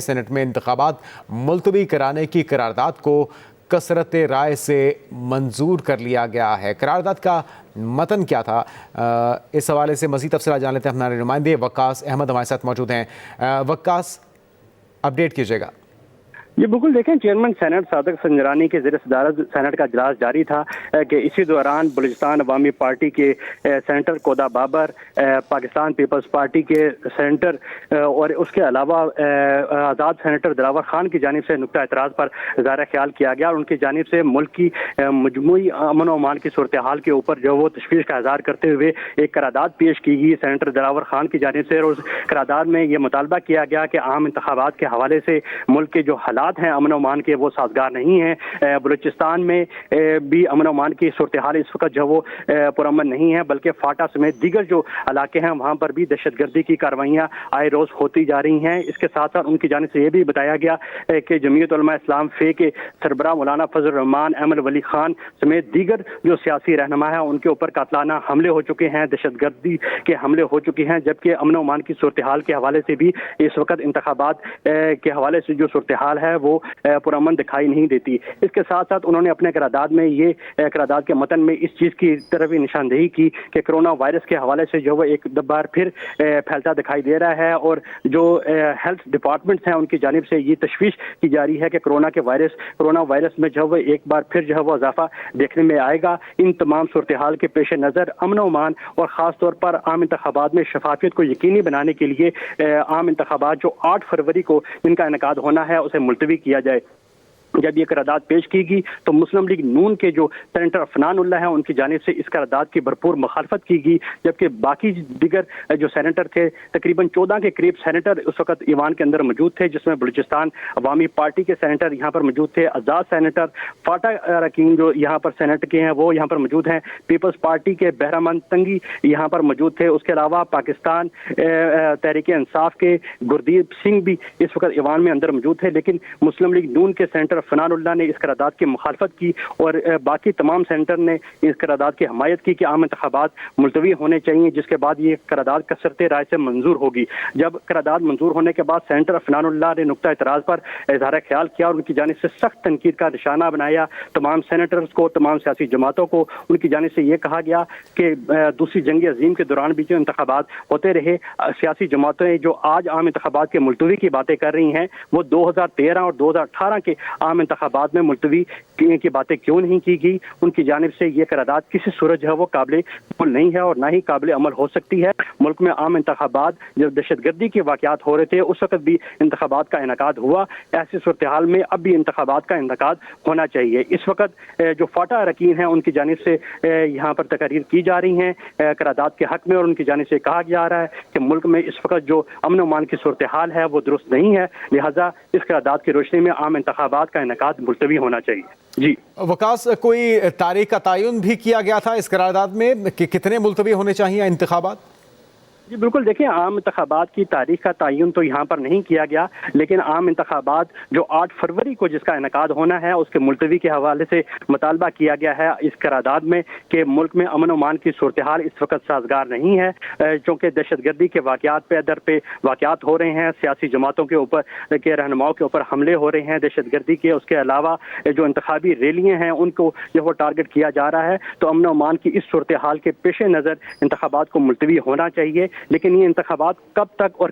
Saint میں انتخابات ملتوی کرانے کی قرارداد کو کثرت رائے سے منظور کر لیا گیا ہے۔ قرارداد کا متن کیا تھا، اس حوالے سے مزید تفصیلات جان لیتے ہیں۔ ہمارے نمائندے وقاص احمد ہمارے ساتھ موجود ہیں۔ وقاص، اپڈیٹ کیجیے گا۔ یہ بالکل دیکھیں، چیئرمین سینٹ صادق سنجرانی کے زیر صدارت سینٹ کا اجلاس جاری تھا کہ اسی دوران بلوچستان عوامی پارٹی کے senator Kauda Babar, Pakistan peoples party کے سینیٹر اور اس کے علاوہ آزاد سینیٹر دلاور خان کی جانب سے نقطہ اعتراض پر اظہار خیال کیا گیا اور ان کی جانب سے ملک کی مجموعی امن و امان کی صورتحال کے اوپر جو وہ تشویش کا اظہار کرتے ہوئے ایک قرارداد پیش کی گئی سینیٹر دلاور خان کی جانب سے، اور اس قرارداد میں یہ مطالبہ کیا گیا کہ عام انتخابات کے حوالے سے ملک کے جو حالات ہیں امن و امان کے وہ سازگار نہیں ہیں۔ بلوچستان میں بھی امن و امان کی صورتحال اس وقت جو وہ پرامن نہیں ہے، بلکہ فاٹا سمیت دیگر جو علاقے ہیں وہاں پر بھی دہشت گردی کی کاروائیاں آئے روز ہوتی جا رہی ہیں۔ اس کے ساتھ ساتھ ان کی جانب سے یہ بھی بتایا گیا کہ جمعیت علماء اسلام فے کے سربراہ مولانا فضل الرحمان، احمد ولی خان سمیت دیگر جو سیاسی رہنما ہیں ان کے اوپر قاتلانہ حملے ہو چکے ہیں، دہشت گردی کے حملے ہو چکے ہیں، جبکہ امن و امان کی صورتحال کے حوالے سے بھی اس وقت انتخابات کے حوالے سے جو صورتحال ہے وہ پرامن دکھائی نہیں دیتی۔ اس کے ساتھ ساتھ انہوں نے اپنے قرارداد میں یہ قرارداد کے متن میں اس چیز کی طرف بھی نشاندہی کی کہ کرونا وائرس کے حوالے سے جو وہ ایک بار پھر پھیلتا دکھائی دے رہا ہے، اور جو ہیلتھ ڈپارٹمنٹس ہیں ان کی جانب سے یہ تشویش کی جا رہی ہے کہ کرونا وائرس میں جو وہ ایک بار پھر جو ہے وہ اضافہ دیکھنے میں آئے گا۔ ان تمام صورتحال کے پیش نظر امن و امان اور خاص طور پر عام انتخابات میں شفافیت کو یقینی بنانے کے لیے عام انتخابات جو 8 فروری کو ان کا انعقاد ہونا ہے اسے ملتوی کیا جائے۔ جب یہ قرارداد پیش کی گئی تو مسلم لیگ نون کے جو سینیٹر عفنان اللہ ہیں ان کی جانب سے اس قرارداد کی بھرپور مخالفت کی گئی، جبکہ باقی دیگر جو سینیٹر تھے تقریباً 14 کے قریب سینیٹر اس وقت ایوان کے اندر موجود تھے، جس میں بلوچستان عوامی پارٹی کے سینیٹر یہاں پر موجود تھے، آزاد سینیٹر فاٹا اراکین جو یہاں پر سینیٹ کے ہیں وہ یہاں پر موجود ہیں، پیپلز پارٹی کے بہرامند تنگی یہاں پر موجود تھے، اس کے علاوہ پاکستان تحریک انصاف کے گردیپ سنگھ بھی اس وقت ایوان میں اندر موجود تھے، لیکن مسلم لیگ نون کے سینیٹر فنان اللہ نے اس قرارداد کی مخالفت کی اور باقی تمام سینیٹر نے اس قرارداد کی حمایت کی کہ عام انتخابات ملتوی ہونے چاہیے، جس کے بعد یہ قرارداد کثرت رائے سے منظور ہوگی۔ جب قرارداد منظور ہونے کے بعد سینیٹر فنان اللہ نے نقطہ اعتراض پر اظہار خیال کیا اور ان کی جانب سے سخت تنقید کا نشانہ بنایا تمام سینیٹرز کو، تمام سیاسی جماعتوں کو۔ ان کی جانب سے یہ کہا گیا کہ دوسری جنگ عظیم کے دوران بھی جو انتخابات ہوتے رہے، سیاسی جماعتیں جو آج عام انتخابات کے ملتوی کی باتیں کر رہی ہیں وہ 2013 اور 2018 کے عام انتخابات میں ملتوی کی باتیں کیوں نہیں کی گئی۔ ان کی جانب سے یہ قرارداد کسی صورت جو ہے وہ قابل عمل نہیں ہے اور نہ ہی قابل عمل ہو سکتی ہے۔ ملک میں عام انتخابات جب دہشت گردی کے واقعات ہو رہے تھے اس وقت بھی انتخابات کا انعقاد ہوا، ایسی صورتحال میں اب بھی انتخابات کا انعقاد ہونا چاہیے۔ اس وقت جو فاٹا اراکین ہیں ان کی جانب سے یہاں پر تقاریر کی جا رہی ہیں قرارداد کے حق میں، اور ان کی جانب سے کہا جا رہا ہے کہ ملک میں اس وقت جو امن و امان کی صورتحال ہے وہ درست نہیں ہے، لہذا اس قرارداد کی روشنی میں عام انتخابات کا انعقاد ملتوی ہونا چاہیے۔ جی وقاص، کوئی تاریخ کا تعین بھی کیا گیا تھا اس قرارداد میں کہ کتنے ملتوی ہونے چاہیے انتخابات؟ جی بالکل، دیکھیں عام انتخابات کی تاریخ کا تعین تو یہاں پر نہیں کیا گیا، لیکن عام انتخابات جو 8 فروری کو جس کا انعقاد ہونا ہے اس کے ملتوی کے حوالے سے مطالبہ کیا گیا ہے اس قرارداد میں کہ ملک میں امن و امان کی صورتحال اس وقت سازگار نہیں ہے، چونکہ دہشت گردی کے واقعات پہ در پہ واقعات ہو رہے ہیں، سیاسی جماعتوں کے اوپر کے رہنماؤں کے اوپر حملے ہو رہے ہیں دہشت گردی کے، اس کے علاوہ جو انتخابی ریلیاں ہیں ان کو جو وہ ٹارگٹ کیا جا رہا ہے، تو امن و امان کی اس صورتحال کے پیش نظر انتخابات کو ملتوی ہونا چاہیے، لیکن یہ انتخابات کب تک اور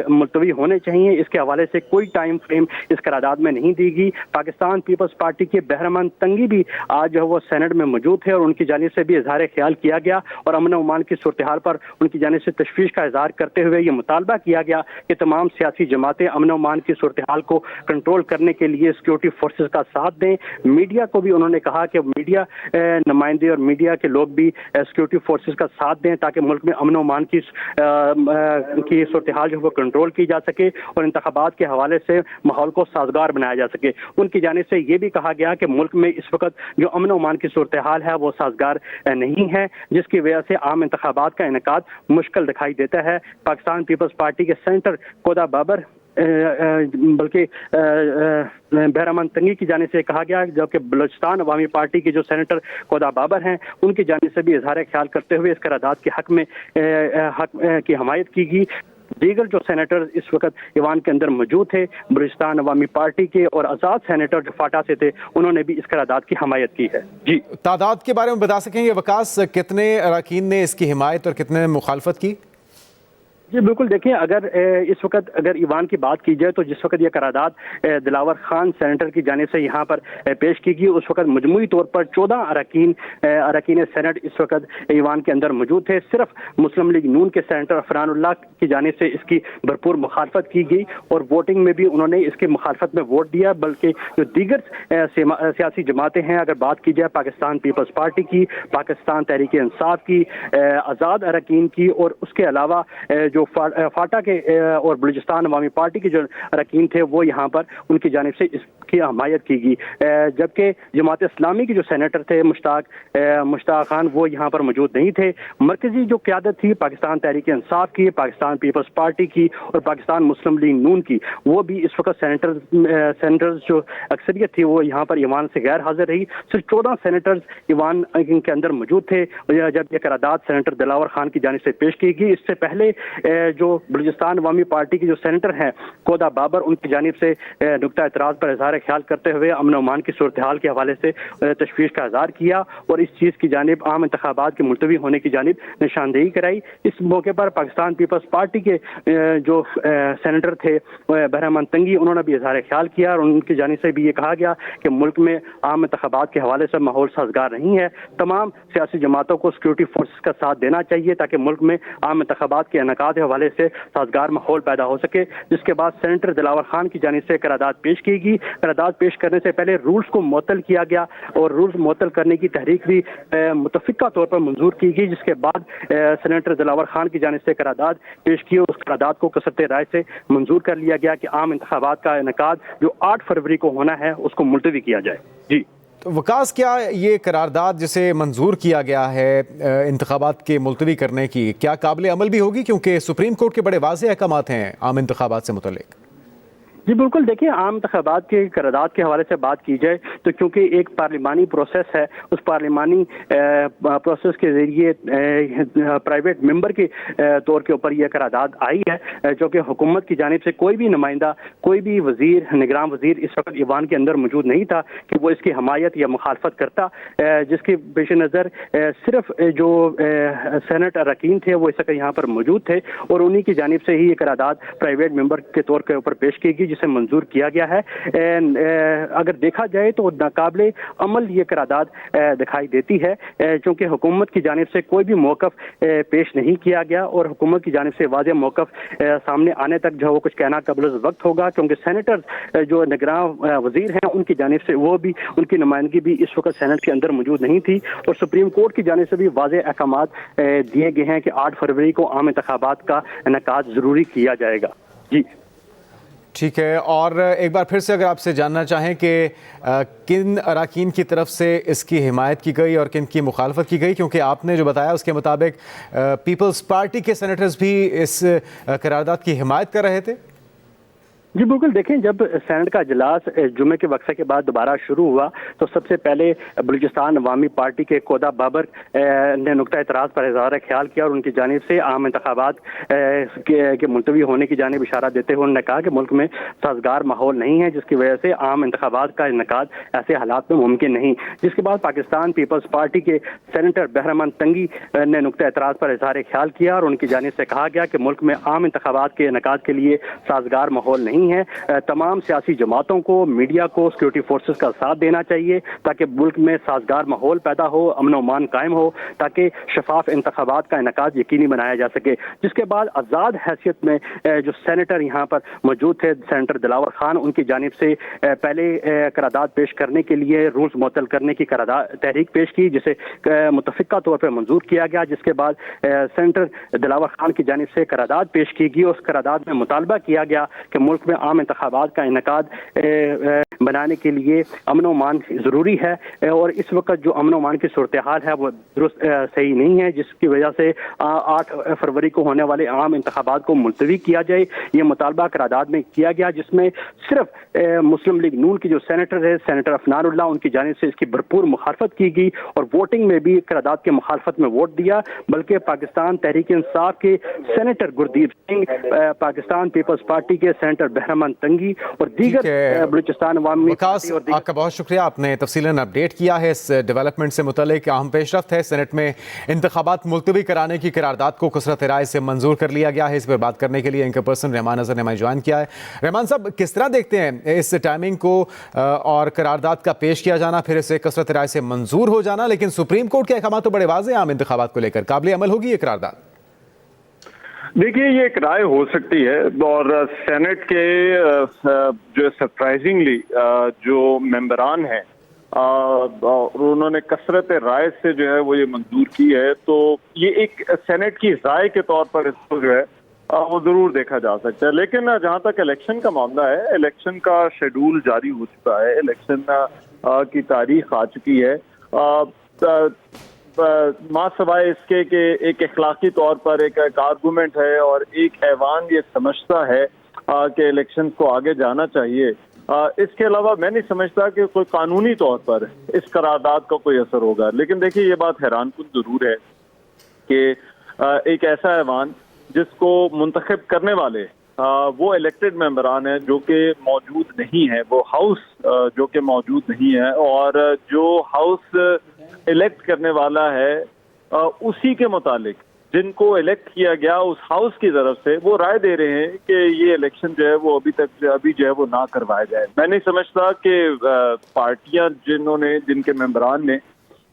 ملتوی ہونے چاہیے اس کے حوالے سے کوئی ٹائم فریم اس قرارداد میں نہیں دی گئی۔ پاکستان پیپلز پارٹی کے بہرامند تنگی بھی آج جو وہ سینٹ میں موجود تھے اور ان کی جانب سے بھی اظہار خیال کیا گیا اور امن و امان کی صورتحال پر ان کی جانب سے تشویش کا اظہار کرتے ہوئے یہ مطالبہ کیا گیا کہ تمام سیاسی جماعتیں امن و امان کی صورتحال کو کنٹرول کرنے کے لیے سیکورٹی فورسز کا ساتھ دیں۔ میڈیا کو بھی انہوں نے کہا کہ میڈیا نمائندے اور میڈیا کے لوگ بھی سیکورٹی فورسز کا ساتھ دیں تاکہ ملک میں امن و امان کی صورتحال جو وہ کنٹرول کی جا سکے اور انتخابات کے حوالے سے ماحول کو سازگار بنایا جا سکے۔ ان کی جانب سے یہ بھی کہا گیا کہ ملک میں اس وقت جو امن و امان کی صورتحال ہے وہ سازگار نہیں ہے، جس کی وجہ سے عام انتخابات کا انعقاد مشکل دکھائی دیتا ہے۔ پاکستان پیپلز پارٹی کے سینیٹر کودا بابر بلکہ بہرامند تنگی کی جانب سے کہا گیا، جبکہ بلوچستان عوامی پارٹی کے جو سینیٹر کودا بابر ہیں ان کی جانب سے بھی اظہار خیال کرتے ہوئے اس قرارداد کے حق کی حمایت کی گئی۔ دیگر جو سینیٹر اس وقت ایوان کے اندر موجود تھے بلوچستان عوامی پارٹی کے اور آزاد سینیٹر جو فاٹا سے تھے، انہوں نے بھی اس قرارداد کی حمایت کی ہے۔ جی تعداد کے بارے میں بتا سکیں گے وکاس، کتنے اراکین نے اس کی حمایت اور کتنے نے مخالفت کی؟ جی بالکل، دیکھیں اگر اس وقت اگر ایوان کی بات کی جائے تو جس وقت یہ قرارداد دلاور خان سینیٹر کی جانب سے یہاں پر پیش کی گئی، اس وقت مجموعی طور پر 14 اراکین سینٹ اس وقت ایوان کے اندر موجود تھے۔ صرف مسلم لیگ نون کے سینیٹر عفران اللہ کی جانب سے اس کی بھرپور مخالفت کی گئی اور ووٹنگ میں بھی انہوں نے اس کی مخالفت میں ووٹ دیا، بلکہ جو دیگر سیاسی جماعتیں ہیں، اگر بات کی جائے پاکستان پیپلز پارٹی کی، پاکستان تحریک انصاف کی، آزاد اراکین کی اور اس کے علاوہ جو فاٹا کے اور بلوچستان عوامی پارٹی کے جو اراکین تھے، وہ یہاں پر ان کی جانب سے اس کی حمایت کی گئی، جبکہ جماعت اسلامی کے جو سینیٹر تھے مشتاق خان، وہ یہاں پر موجود نہیں تھے۔ مرکزی جو قیادت تھی پاکستان تحریک انصاف کی، پاکستان پیپلز پارٹی کی اور پاکستان مسلم لیگ نون کی، وہ بھی اس وقت سینیٹرز جو اکثریت تھی وہ یہاں پر ایوان سے غیر حاضر رہی۔ صرف 14 سینیٹرز ایوان کے اندر موجود تھے جب یہ قرارداد سینیٹر دلاور خان کی جانب سے پیش کی گئی۔ اس سے پہلے جو بلوچستان عوامی پارٹی کے جو سینیٹر ہیں کودا بابر، ان کی جانب سے نقطہ اعتراض پر اظہار خیال کرتے ہوئے امن و امان کی صورتحال کے حوالے سے تشویش کا اظہار کیا اور اس چیز کی جانب عام انتخابات کے ملتوی ہونے کی جانب نشاندہی کرائی۔ اس موقع پر پاکستان پیپلز پارٹی کے جو سینیٹر تھے بہرحمان تنگی، انہوں نے بھی اظہار خیال کیا اور ان کی جانب سے بھی یہ کہا گیا کہ ملک میں عام انتخابات کے حوالے سے ماحول سازگار نہیں ہے، تمام سیاسی جماعتوں کو سیکورٹی فورسز کا ساتھ دینا چاہیے تاکہ ملک میں عام انتخابات کے انعقاد کے حوالے سے سازگار ماحول پیدا ہو سکے۔ جس کے بعد سینیٹر دلاور خان کی جانب سے قرارداد پیش کی گئی۔ قرارداد پیش کرنے سے پہلے رولز کو معطل کیا گیا اور رولز معطل کرنے کی تحریک بھی متفقہ طور پر منظور کی گئی، جس کے بعد سینیٹر دلاور خان کی جانب سے قرارداد پیش کی اور اس قرارداد کو کثرت رائے سے منظور کر لیا گیا کہ عام انتخابات کا انعقاد جو 8 فروری کو ہونا ہے اس کو ملتوی کیا جائے۔ جی وکاس، کیا یہ قرارداد جسے منظور کیا گیا ہے انتخابات کے ملتوی کرنے کی، کیا قابل عمل بھی ہوگی؟ کیونکہ سپریم کورٹ کے بڑے واضح احکامات ہیں عام انتخابات سے متعلق۔ جی بالکل، دیکھیں عام انتخابات کے قرارداد کے حوالے سے بات کی جائے تو چونکہ ایک پارلیمانی پروسیس ہے، اس پارلیمانی پروسیس کے ذریعے پرائیویٹ ممبر کے طور کے اوپر یہ قرارداد آئی ہے، جو کہ حکومت کی جانب سے کوئی بھی نمائندہ، کوئی بھی وزیر، نگراں وزیر اس وقت ایوان کے اندر موجود نہیں تھا کہ وہ اس کی حمایت یا مخالفت کرتا، جس کے پیش نظر صرف جو سینٹ اراکین تھے وہ اس وقت یہاں پر موجود تھے اور انہی کی جانب سے ہی یہ قرارداد پرائیویٹ ممبر کے طور کے اوپر پیش کی گئی جسے منظور کیا گیا ہے۔ اگر دیکھا جائے تو ناقابل عمل یہ قرارداد دکھائی دیتی ہے، چونکہ حکومت کی جانب سے کوئی بھی موقف پیش نہیں کیا گیا اور حکومت کی جانب سے واضح موقف سامنے آنے تک جو وہ کچھ کہنا قبل از وقت ہوگا، کیونکہ سینیٹر جو نگراں وزیر ہیں ان کی جانب سے وہ بھی ان کی نمائندگی بھی اس وقت سینٹ کے اندر موجود نہیں تھی اور سپریم کورٹ کی جانب سے بھی واضح احکامات دیے گئے ہیں کہ 8 فروری کو عام انتخابات کا انعقاد ضروری کیا جائے گا۔ جی ٹھیک ہے، اور ایک بار پھر سے اگر آپ سے جاننا چاہیں کہ کن اراکین کی طرف سے اس کی حمایت کی گئی اور کن کی مخالفت کی گئی، کیونکہ آپ نے جو بتایا اس کے مطابق پیپلز پارٹی کے سینیٹرز بھی اس قرارداد کی حمایت کر رہے تھے۔ جی بالکل، دیکھیں جب سینٹ کا اجلاس جمعے کے وقفے کے بعد دوبارہ شروع ہوا تو سب سے پہلے بلوچستان عوامی پارٹی کے کودا بابر نے نقطہ اعتراض پر اظہار خیال کیا اور ان کی جانب سے عام انتخابات کے ملتوی ہونے کی جانب اشارہ دیتے ہوئے انہوں نے کہا کہ ملک میں سازگار ماحول نہیں ہے جس کی وجہ سے عام انتخابات کا انعقاد ایسے حالات میں ممکن نہیں۔ جس کے بعد پاکستان پیپلز پارٹی کے سینیٹر بہرمان تنگی نے نقطہ اعتراض پر اظہار خیال کیا اور ان کی جانب سے کہا گیا کہ ملک میں عام انتخابات کے انعقاد کے لیے سازگار ماحول نہیں ہے، تمام سیاسی جماعتوں کو، میڈیا کو، سیکورٹی فورسز کا ساتھ دینا چاہیے تاکہ ملک میں سازگار ماحول پیدا ہو، امن و امان قائم ہو، تاکہ شفاف انتخابات کا انعقاد یقینی بنایا جا سکے۔ جس کے بعد آزاد حیثیت میں جو سینیٹر یہاں پر موجود تھے سینیٹر دلاور خان، ان کی جانب سے پہلے قرارداد پیش کرنے کے لیے رولز معطل کرنے کی تحریک پیش کی جسے متفقہ طور پر منظور کیا گیا۔ جس کے بعد سینیٹر دلاور خان کی جانب سے قرارداد پیش کی گئی، اس قرارداد میں مطالبہ کیا گیا کہ ملک میں عام انتخابات کا انعقاد بنانے کے لیے امن و امان ضروری ہے، اور اس وقت جو امن و امان کی صورتحال ہے وہ درست صحیح نہیں ہے، جس کی وجہ سے 8 فروری کو ہونے والے عام انتخابات کو ملتوی کیا جائے۔ یہ مطالبہ قرارداد میں کیا گیا، جس میں صرف مسلم لیگ نون کی جو سینیٹر ہے سینیٹر افنان اللہ، ان کی جانب سے اس کی بھرپور مخالفت کی گئی، اور ووٹنگ میں بھی قرارداد کے مخالفت میں ووٹ دیا، بلکہ پاکستان تحریک انصاف کے senator Gurdeep Singh, Pakistan peoples party کے سینیٹر بہرامند تنگی اور دیگر بلوچستان عوامی وقاص، آپ کا بہت شکریہ، آپ نے تفصیلاً اپڈیٹ کیا ہے اس ڈیولپمنٹ سے متعلق۔ اہم پیش رفت ہے، سینٹ میں انتخابات ملتوی کرانے کی قرارداد کو کثرت رائے سے منظور کر لیا گیا ہے۔ اس پر بات کرنے کے لیے اینکر پرسن رحمان اظہر نے ہمیں جوائن کیا ہے۔ رحمان صاحب، کس طرح دیکھتے ہیں اس ٹائمنگ کو اور قرارداد کا پیش کیا جانا، پھر اسے کثرت رائے سے منظور ہو جانا، لیکن سپریم کورٹ کے احکامات تو بڑے واضح ہیں عام انتخابات کو لے کر، قابل عمل ہوگی یہ قرارداد؟ دیکھیے، یہ ایک رائے ہو سکتی ہے، اور سینٹ کے جو سرپرائزنگلی جو ممبران ہیں انہوں نے کثرت رائے سے جو ہے وہ یہ منظور کی ہے، تو یہ ایک سینٹ کی رائے کے طور پر اس کو جو ہے وہ ضرور دیکھا جا سکتا ہے۔ لیکن جہاں تک الیکشن کا معاملہ ہے، الیکشن کا شیڈول جاری ہو چکا ہے، الیکشن کی تاریخ آ چکی ہے۔ ماں سوائے اس کے کہ ایک اخلاقی طور پر ایک آرگومنٹ ہے اور ایک ایوان یہ سمجھتا ہے کہ الیکشن کو آگے جانا چاہیے، اس کے علاوہ میں نہیں سمجھتا کہ کوئی قانونی طور پر اس قرارداد کا کوئی اثر ہوگا۔ لیکن دیکھیے، یہ بات حیران کن ضرور ہے کہ ایک ایسا ایوان جس کو منتخب کرنے والے وہ الیکٹڈ ممبران ہیں جو کہ موجود نہیں ہے، وہ ہاؤس جو کہ موجود نہیں ہے، اور جو ہاؤس الیکٹ کرنے والا ہے اسی کے متعلق جن کو الیکٹ کیا گیا اس ہاؤس کی طرف سے وہ رائے دے رہے ہیں کہ یہ الیکشن جو ہے وہ ابھی جو ہے وہ نہ کروایا جائے۔ میں نہیں سمجھتا کہ پارٹیاں جن کے ممبران نے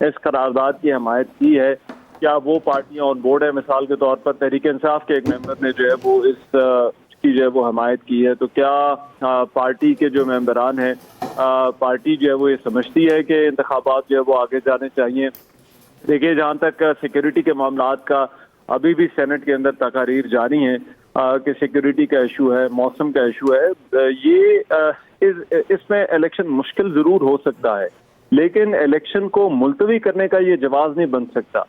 اس قرارداد کی حمایت کی ہے، کیا وہ پارٹیاں آن بورڈ ہے؟ مثال کے طور پر تحریک انصاف کے ایک ممبر نے جو ہے وہ اس کی جو ہے وہ حمایت کی ہے، تو کیا پارٹی کے جو ممبران ہیں پارٹی جو ہے وہ یہ سمجھتی ہے کہ انتخابات جو ہے وہ آگے جانے چاہیے؟ دیکھیے، جہاں تک سیکیورٹی کے معاملات کا ابھی بھی سینٹ کے اندر تقاریر جاری ہیں کہ سیکیورٹی کا ایشو ہے، موسم کا ایشو ہے، اس میں الیکشن مشکل ضرور ہو سکتا ہے، لیکن الیکشن کو ملتوی کرنے کا یہ جواز نہیں بن سکتا۔